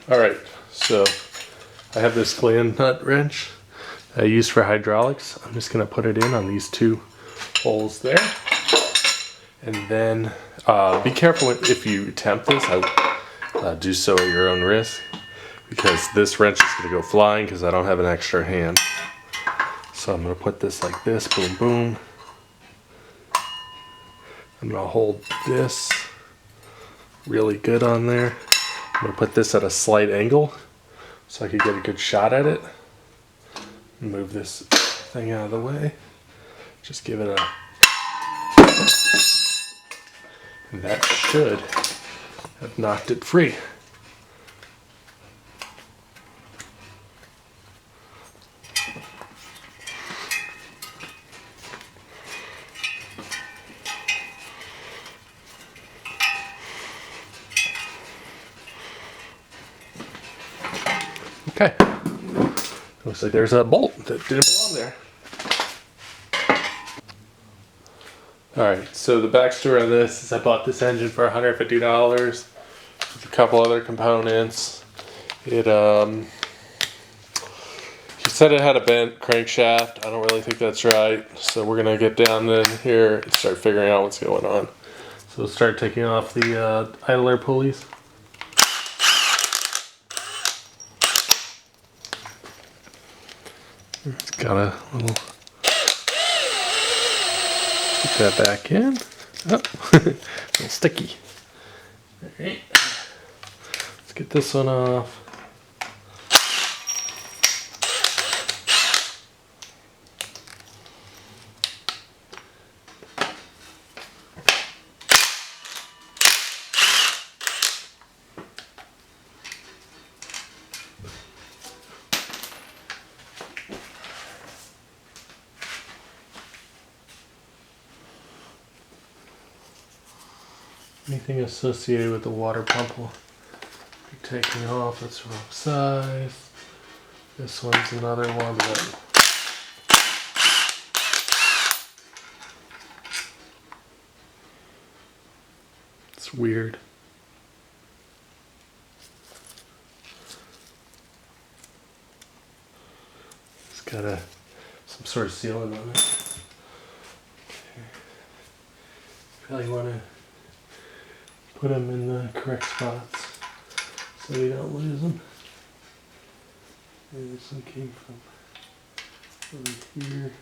Alright, so I have this gland nut wrench that I use for hydraulics. I'm just going to put it in on these two holes there. And then be careful if you attempt this. Do so at your own risk, because this wrench is going to go flying because I don't have an extra hand. So I'm going to put this like this, boom, boom. I'm going to hold this really good on there. I'm going to put this at a slight angle so I can get a good shot at it. Move this thing out of the way. Just give it a... And that should have knocked it free. Okay, looks like there's a bolt that didn't belong there. Alright, so the backstory on this is I bought this engine for $150 with a couple other components. He said it had a bent crankshaft. I don't really think that's right, so we're gonna get down in here and start figuring out what's going on. So we'll start taking off the idler pulleys. It's got a little, put that back in. Oh, a little sticky. Alright, let's get this one off. Anything associated with the water pump will be taken off. That's the wrong size. This one's another one that it's weird. It's got some sort of sealant on it. Probably want to put them in the correct spots so we don't lose them. Maybe this one came from over here.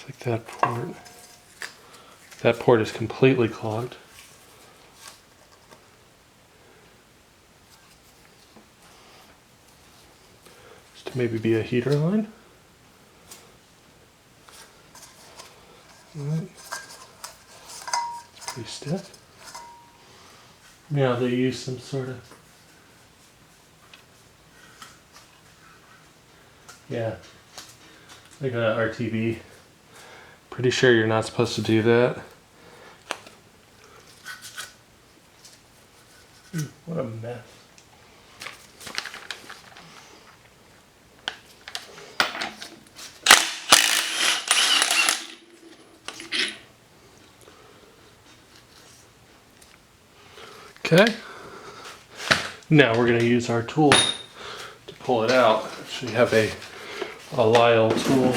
Like that port is completely clogged. Just to maybe be a heater line. Alright. It's pretty stiff. Now they use some sort of, yeah, like a RTV. Pretty sure you're not supposed to do that. What a mess. Okay. Now we're going to use our tool to pull it out. Actually have a Lyle tool.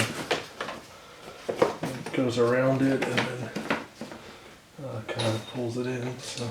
Goes around it and then kind of pulls it in. So.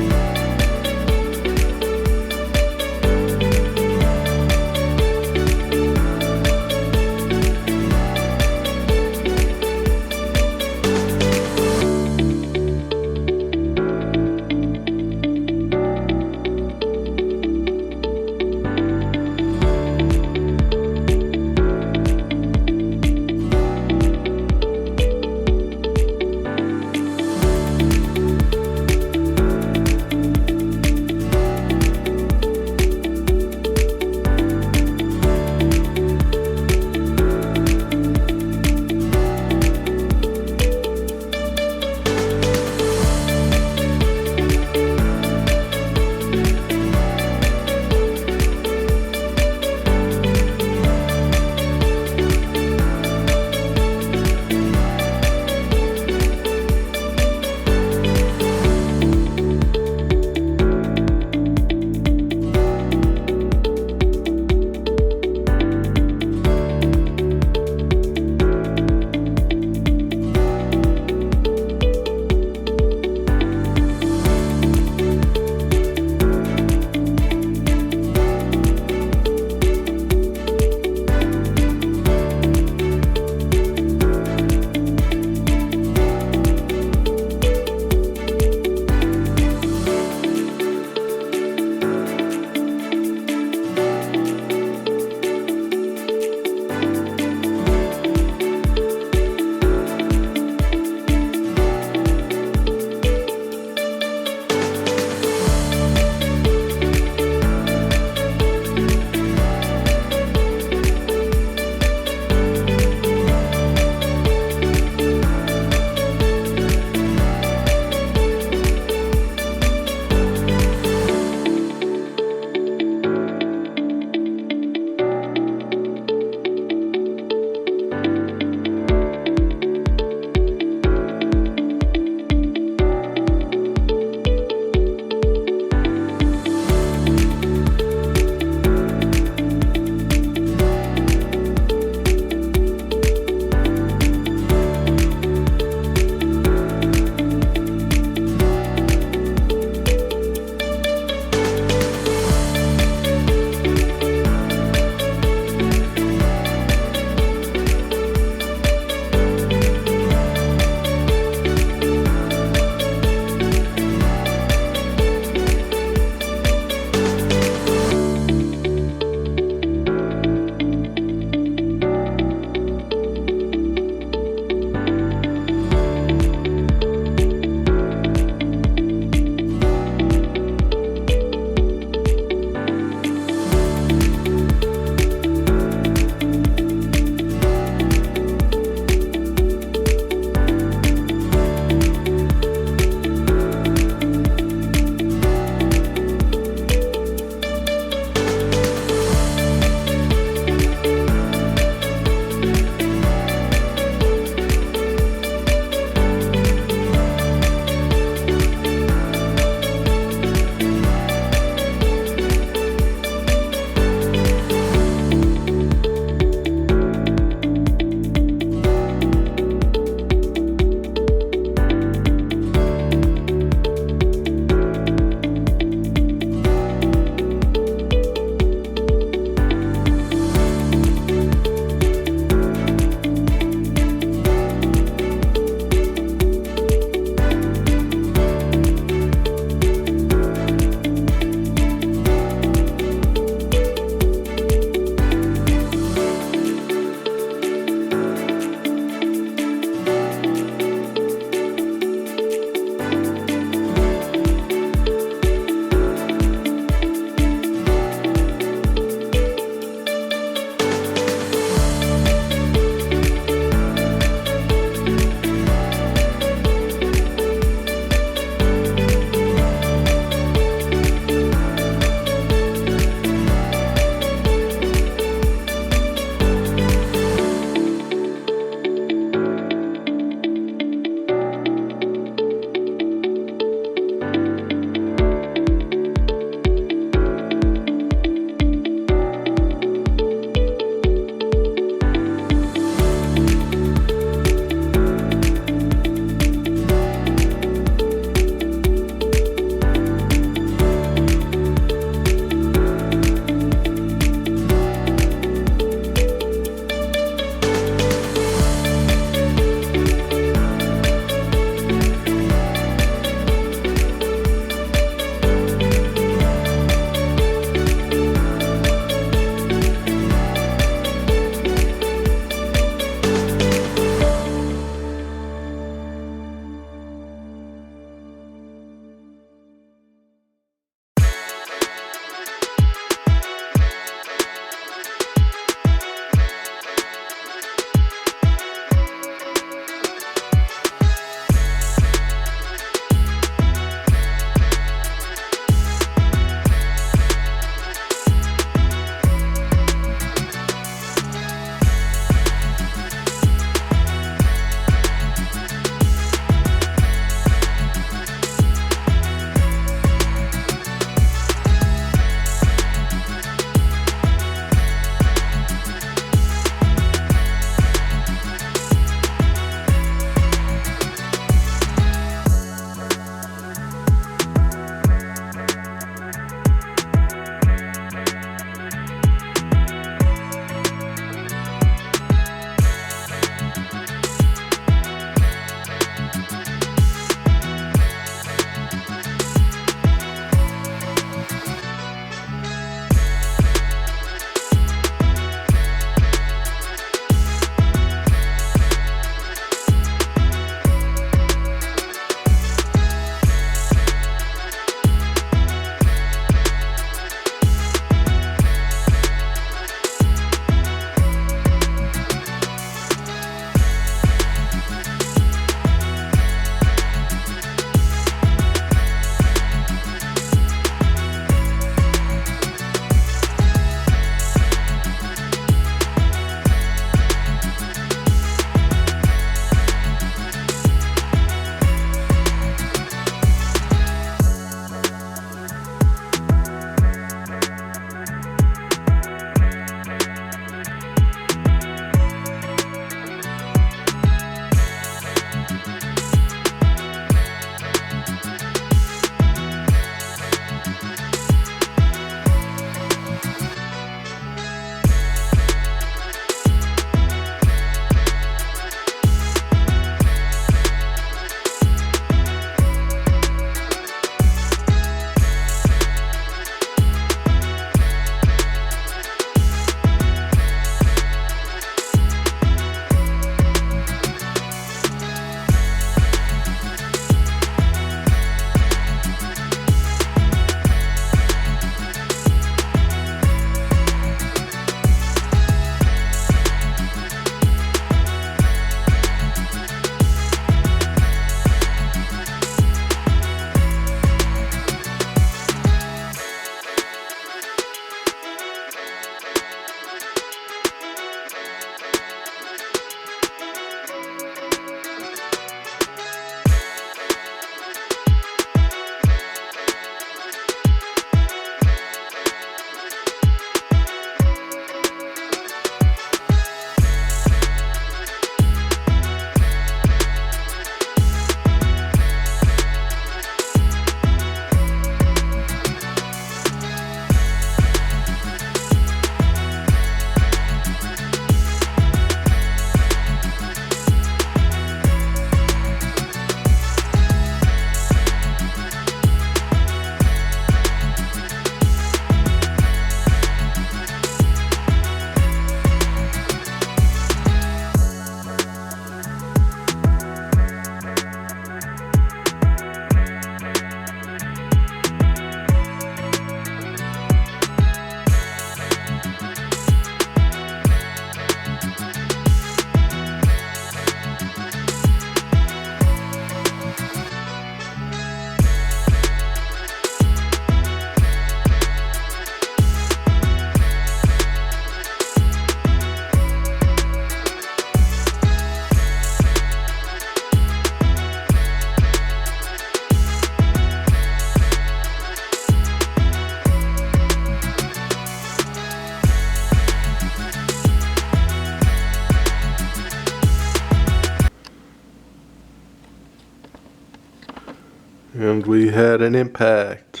And we had an impact.